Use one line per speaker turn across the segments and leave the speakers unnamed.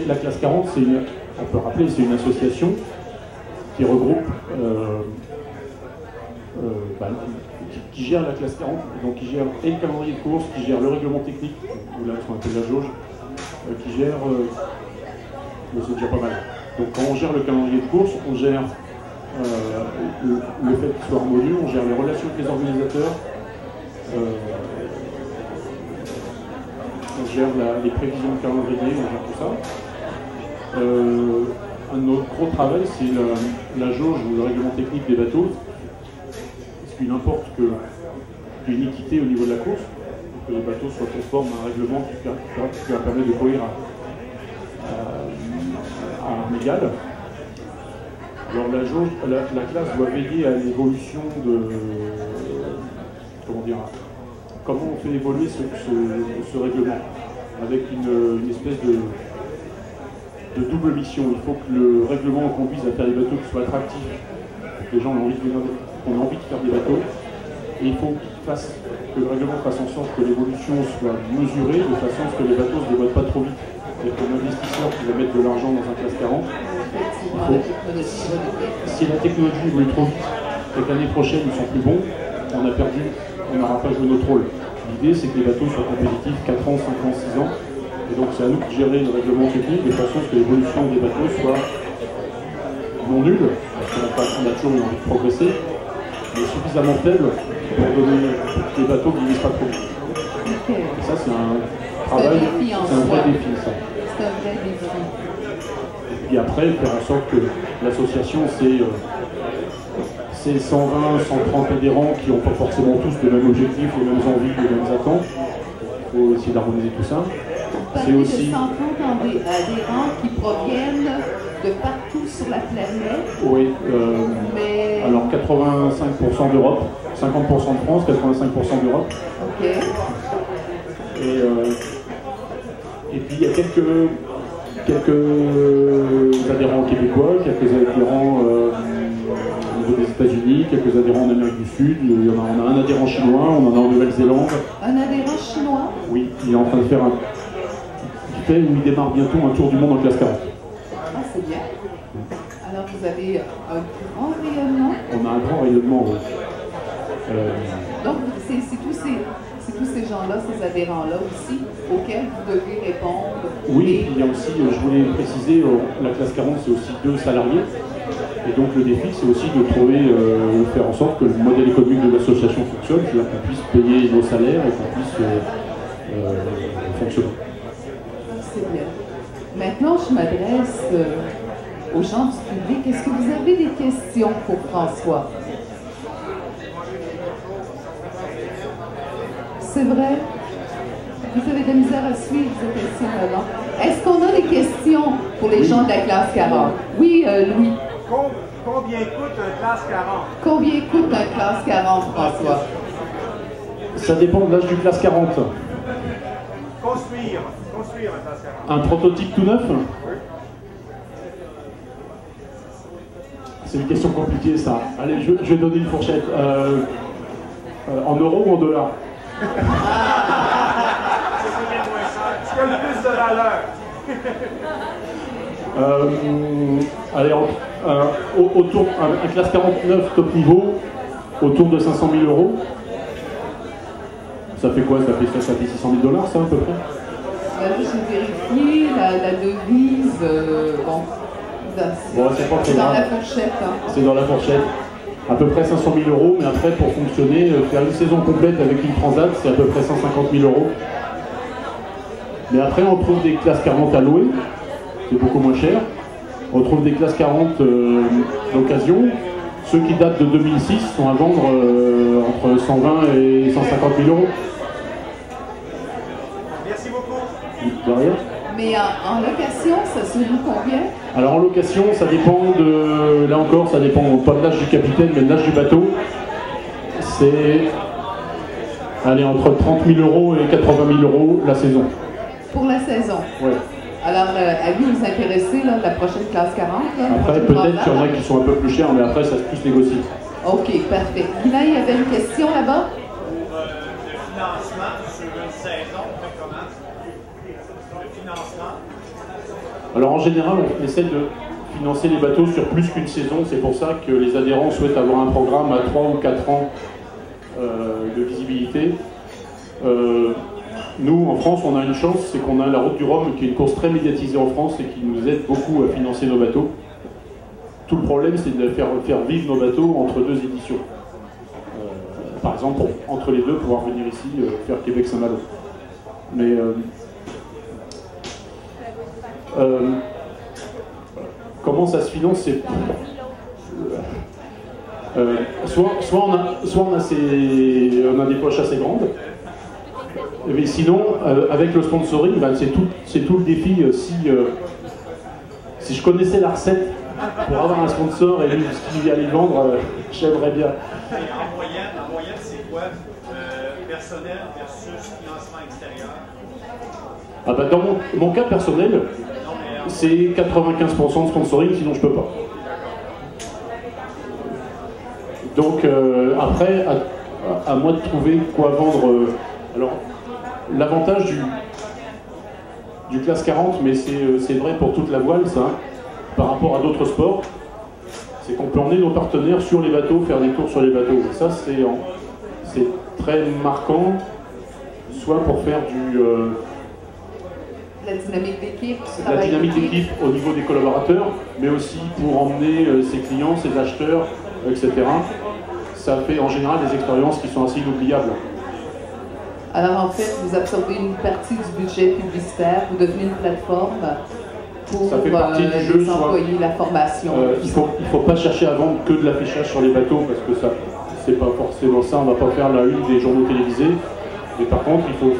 la classe 40, on peut rappeler, c'est une association qui regroupe, qui gère la classe 40, donc qui gère et le calendrier de course, qui gère le règlement technique, ou là ce qu'on appelle la jauge, qui gère, c'est déjà pas mal. Donc quand on gère le calendrier de course, on gère le fait qu'il soit harmonieux, on gère les relations avec les organisateurs, on gère les prévisions de calendrier, on gère tout ça. Un autre gros travail, c'est la jauge ou le règlement technique des bateaux. Parce qu'il importe qu'il y ait une équité au niveau de la course, que les bateaux soient conformes à un règlement qui va permettre de courir à un égal. Alors la jauge, la classe doit veiller à l'évolution de... comment on fait évoluer ce règlement, avec une espèce de double mission. Il faut que le règlement conduise à faire des bateaux qui soient attractifs, que les gens ont envie de faire des bateaux, et il faut que le règlement fasse en sorte que l'évolution soit mesurée, de façon à ce que les bateaux ne se dévoilent pas trop vite. Avec un investisseur qui va mettre de l'argent dans un classe 40, si la technologie évolue trop vite et que l'année prochaine ils sont plus bons, on n'aura pas joué notre rôle. L'idée c'est que les bateaux soient compétitifs 4 ans, 5 ans, 6 ans, et donc c'est à nous de gérer le règlement technique de façon à ce que l'évolution des bateaux soit non nulle, parce qu'on a toujours eu envie de progresser, mais suffisamment faible pour donner des bateaux qui ne vivent pas trop vite. Et ça c'est un travail, c'est un vrai défi ça.
C'est un vrai défi.
Et après, faire en sorte que l'association, c'est 120, 130 adhérents qui n'ont pas forcément tous les mêmes objectifs, les mêmes envies, les mêmes attentes. Il faut essayer d'harmoniser tout ça.
C'est aussi de 130 adhérents qui proviennent de partout sur la planète.
Oui, alors 85% d'Europe, 50% de France, 85% d'Europe.
Ok.
Et puis il y a quelques adhérents québécois, quelques adhérents au niveau des États-Unis, quelques adhérents en Amérique du Sud, on a un adhérent chinois, on en a en Nouvelle-Zélande.
Un adhérent chinois?
Oui, il est en train de faire il démarre bientôt un tour du monde en classe 40.
Ah, c'est bien. Alors vous avez un grand rayonnement?
On a un grand rayonnement, oui.
Donc c'est tous ces gens-là, ces adhérents-là aussi, auxquels vous devez répondre.
Oui, et puis il y a aussi, je voulais préciser, la classe 40 c'est aussi 2 salariés. Et donc le défi c'est aussi de faire en sorte que le modèle économique de l'association fonctionne, c'est-à-dire qu'on puisse payer nos salaires et qu'on puisse fonctionner.
C'est bien. Maintenant je m'adresse aux gens du public. Est-ce que vous avez des questions pour François? C'est vrai? Vous avez de la misère à suivre ces questions-là. Est-ce qu'on a des questions pour les gens de la classe 40? Oui, Louis.
Combien coûte un classe 40?
Combien coûte un classe 40, François?
Ça dépend de l'âge du classe 40.
Construire un classe 40.
Un prototype tout neuf? C'est une question compliquée ça. Allez, je vais donner une fourchette. En euros ou en dollars?
Ce qui a le plus de valeur.
Allez, autour, un classe 49 top niveau, autour de 500 000 euros. Ça fait quoi? Ça fait 600 000 $, ça, à peu près?
J'ai vérifié la devise. C'est dans la fourchette. Hein.
C'est dans la fourchette. À peu près 500 000 euros, mais après, pour fonctionner, faire une saison complète avec une transat, c'est à peu près 150 000 euros. Mais après, on trouve des classes 40 à louer, c'est beaucoup moins cher. On trouve des classes 40 d'occasion. Ceux qui datent de 2006 sont à vendre entre 120 et 150 000 euros.
Merci beaucoup.
De rien.
Mais en location, ça se loue combien?
Alors en location, ça dépend de... Là encore, ça dépend pas de l'âge du capitaine, mais de l'âge du bateau. C'est... Allez, entre 30 000 euros et 80 000 euros la saison.
Pour la saison?
Oui.
Alors, avez-vous vous intéressé là, la prochaine classe 40? Là,
après, peut-être qu'il y en a qui sont un peu plus chers, mais après, ça se plus négocier.
OK, parfait. Là, il y avait une question là-bas?
Pour le financement sur une saison, comment? Le financement?
Alors en général, on essaie de financer les bateaux sur plus qu'une saison. C'est pour ça que les adhérents souhaitent avoir un programme à 3 ou 4 ans de visibilité. Nous, en France, on a une chance, c'est qu'on a la Route du Rhum, qui est une course très médiatisée en France et qui nous aide beaucoup à financer nos bateaux. Tout le problème, c'est de faire vivre nos bateaux entre deux éditions. Par exemple, entre les deux, pouvoir venir ici faire Québec-Saint-Malo. Mais comment ça se finance, c'est soit on a des poches assez grandes, mais sinon avec le sponsoring, ben, c'est tout le défi. Si je connaissais la recette pour avoir un sponsor et ce qui allait le vendre, j'aimerais bien.
En moyenne, c'est quoi personnel versus financement extérieur?
Ah ben, dans mon cas personnel, c'est 95% de sponsoring, sinon je peux pas. Donc après, à moi de trouver quoi vendre. Alors, l'avantage du classe 40, mais c'est vrai pour toute la voile, ça, par rapport à d'autres sports, c'est qu'on peut emmener nos partenaires sur les bateaux, faire des tours sur les bateaux. Et ça, c'est très marquant, soit pour faire
la dynamique d'équipe,
la dynamique d'équipe au niveau des collaborateurs, mais aussi pour emmener ses clients, ses acheteurs, etc. Ça fait en général des expériences qui sont assez inoubliables.
Alors en fait, vous absorbez une partie du budget publicitaire, vous devenez une plateforme pour
ça fait partie du jeu,
les employés, la formation.
Il faut pas chercher à vendre que de l'affichage sur les bateaux, parce que ça, c'est pas forcément ça, on va pas faire la une des journaux télévisés. Mais par contre, il faut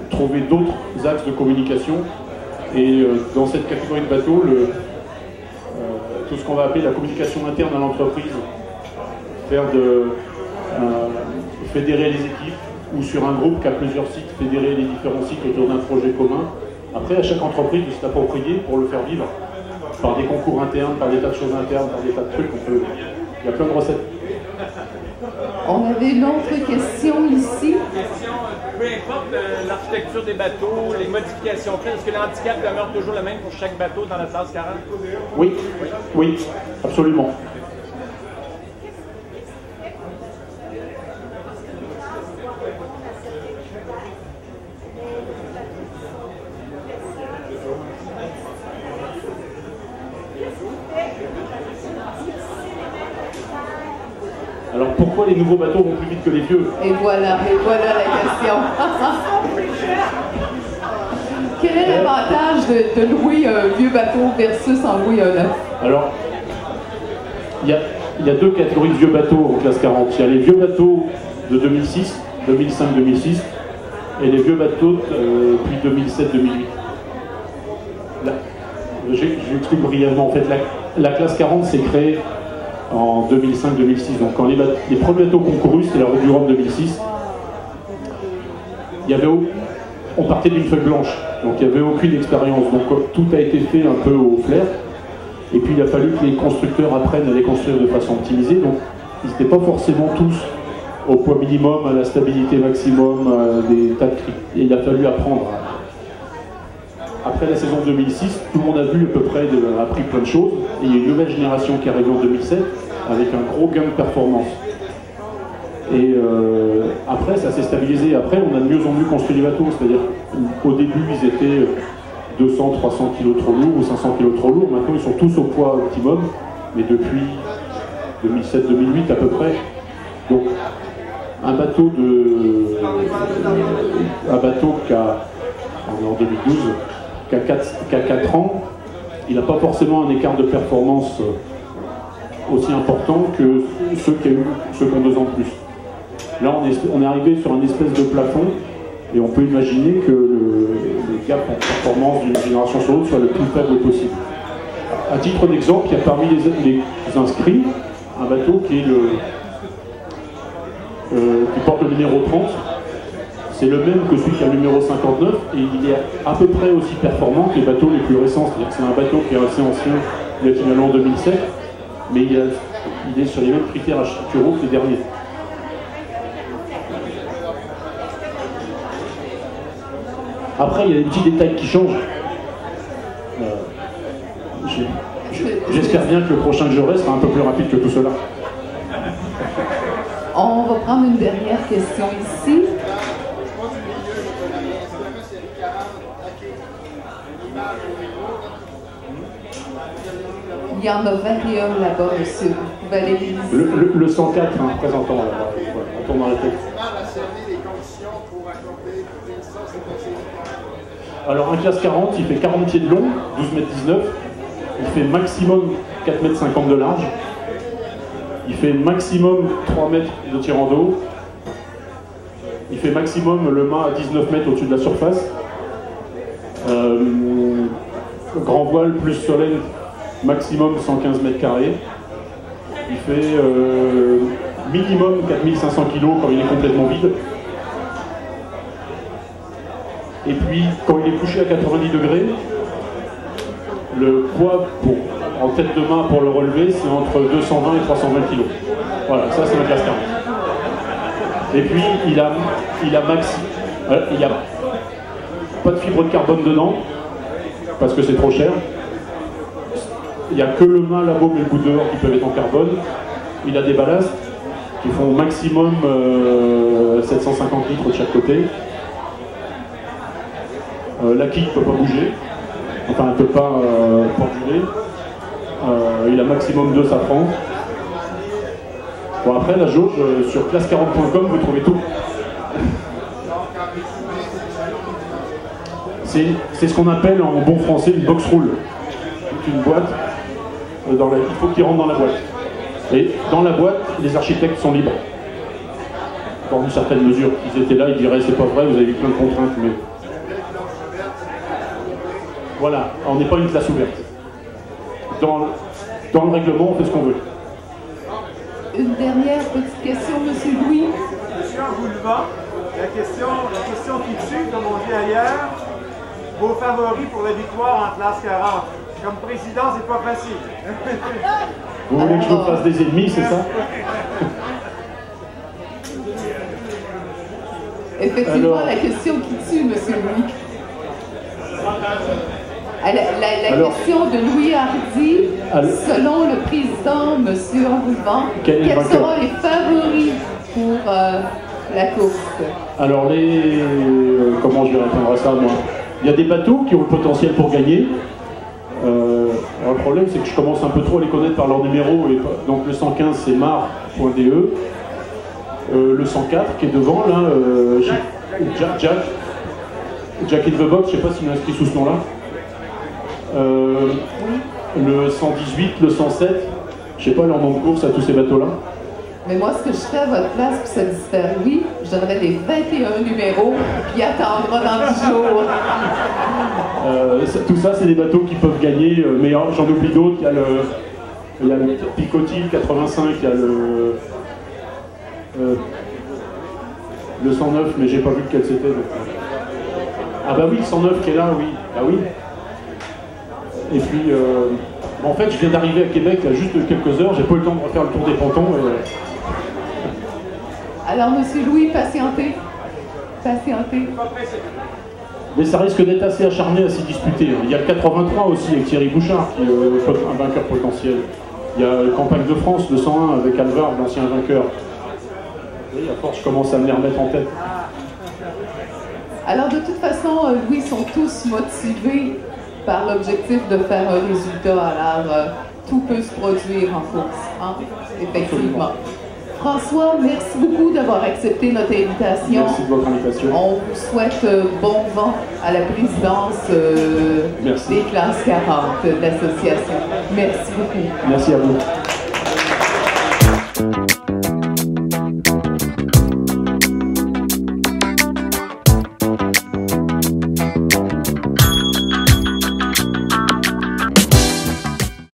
trouver d'autres axes de communication. Et dans cette catégorie de bateaux, tout ce qu'on va appeler la communication interne à l'entreprise, fédérer les équipes, ou sur un groupe qui a plusieurs sites, fédérer les différents sites autour d'un projet commun. Après, à chaque entreprise de s'approprier pour le faire vivre, par des concours internes, par des tas de choses internes, par des tas de trucs. Il y a plein de recettes.
On avait une autre question ici.
Peu importe l'architecture des bateaux, les modifications faites, est-ce que l'handicap demeure toujours le même pour chaque bateau dans la classe 40?
Oui, absolument. Alors pourquoi les nouveaux bateaux vont plus vite que les vieux?
Et voilà la question. Quel est l'avantage de louer un vieux bateau versus en louer un neuf?
Alors, il y a deux catégories de vieux bateaux en classe 40. Il y a les vieux bateaux de 2006, 2005-2006, et les vieux bateaux depuis 2007-2008. J'explique brièvement. En fait, la classe 40 s'est créée en 2005-2006. Donc quand les premiers bateaux concourus, c'était la Route du Rhum 2006, on partait d'une feuille blanche, donc il n'y avait aucune expérience. Donc tout a été fait un peu au flair. Et puis il a fallu que les constructeurs apprennent à les construire de façon optimisée. Donc ils n'étaient pas forcément tous au poids minimum, à la stabilité maximum, des tas de cris. Et il a fallu apprendre. Après la saison 2006, tout le monde a vu à peu près, appris plein de choses. Et il y a une nouvelle génération qui arrive en 2007 avec un gros gain de performance. Et après, ça s'est stabilisé. Après, on a de mieux en mieux construit les bateaux. C'est-à-dire qu'au début, ils étaient 200, 300 kg trop lourds ou 500 kg trop lourds. Maintenant, ils sont tous au poids optimum. Mais depuis 2007-2008 à peu près. Donc, un bateau qui a, en 2012, qui a 4 ans, il n'a pas forcément un écart de performance aussi important que ceux qui ont 2 ans de plus. Là, on est arrivé sur un espèce de plafond et on peut imaginer que le gap en performance d'une génération sur l'autre soit le plus faible possible. À titre d'exemple, il y a parmi les inscrits un bateau qui porte le numéro 30. C'est le même que celui qui a le numéro 59 et il est à peu près aussi performant que les bateaux les plus récents. C'est-à-dire que c'est un bateau qui est assez ancien, il est finalement en 2007, mais il est sur les mêmes critères architecturaux que les derniers. Après, il y a des petits détails qui changent. J'espère bien que le prochain que j'aurai sera un peu plus rapide que tout cela.
On va prendre une dernière question ici. Il y en a 21 là-bas, monsieur. Vous pouvez aller les visiter.
Le 104, hein, présentant, là, on tourne dans la tête. Alors, un classe 40, il fait 40 pieds de long, 12 mètres 19. Il fait maximum 4 mètres 50 de large. Il fait maximum 3 mètres de tirant d'eau. Il fait maximum le mât à 19 mètres au-dessus de la surface. Grand voile plus solène, maximum 115 mètres carrés. Il fait minimum 4500 kg quand il est complètement vide. Et puis, quand il est couché à 90 degrés, le poids en tête de main pour le relever, c'est entre 220 et 320 kg. Voilà, ça c'est un classe 40. Et puis, il a pas de fibre de carbone dedans, parce que c'est trop cher. Il n'y a que le mât, la baume et le bout dehors qui peuvent être en carbone. Il a des ballasts qui font maximum 750 litres de chaque côté. La quille ne peut pas bouger, enfin elle ne peut pas penduler. Il a maximum 2 safrans. Bon, après la jauge, sur classe40.com, vous trouvez tout. C'est ce qu'on appelle en bon français une box rule. C'est une boîte il faut qu'il rentre dans la boîte. Et dans la boîte, les architectes sont libres. Dans une certaine mesure. Ils étaient là, ils diraient c'est pas vrai, vous avez eu plein de contraintes, mais. Voilà, on n'est pas une classe ouverte. Dans le règlement, on fait ce qu'on veut.
Une dernière petite question, monsieur Louis.
Monsieur Engoulevent, la question qui tue, comme on dit ailleurs, vos favoris pour la victoire en classe 40. Comme président, c'est pas facile.
Vous voulez que je me fasse des ennemis, c'est ça?
Effectivement, la question qui tue, monsieur Louis. La question de Louis Hardy, selon le président, M. Engoulevent, quels seront les favoris pour la course?
Alors, comment je vais répondre à ça, moi? Il y a des bateaux qui ont le potentiel pour gagner. Alors, le problème, c'est que je commence un peu trop à les connaître par leur numéro. Donc, le 115, c'est mar.de. Le 104, qui est devant, là, Jack in the Box, je ne sais pas s'il est inscrit sous ce nom-là. Le 118, le 107, je sais pas leur nom de course à tous ces bateaux-là.
Mais moi, ce que je ferais à votre place pour satisfaire Louis, je donnerais les 21 numéros, puis attendra dans 10 jours.
Tout ça, c'est des bateaux qui peuvent gagner, mais j'en oublie d'autres. Il y a le Picotil 85, il y a le 109, mais j'ai pas vu lequel c'était. Ah bah oui, le 109 qui est là, oui. Ah oui. Et puis, en fait, je viens d'arriver à Québec il y a juste quelques heures, j'ai pas eu le temps de refaire le tour des pontons.
Alors, monsieur Louis, patientez. Patientez.
Mais ça risque d'être assez acharné à s'y disputer. Il y a le 83 aussi avec Thierry Bouchard, qui est un vainqueur potentiel. Il y a la campagne de France, le 101 avec Alvar, l'ancien vainqueur. Et à force, je commence à me les remettre en tête.
Alors, de toute façon, Louis, sont tous motivés par l'objectif de faire un résultat. Alors, tout peut se produire en course, hein? Effectivement. François, merci beaucoup d'avoir accepté notre invitation.
Merci de votre invitation.
On vous souhaite bon vent à la présidence des classes 40 de l'association. Merci beaucoup.
Merci à vous.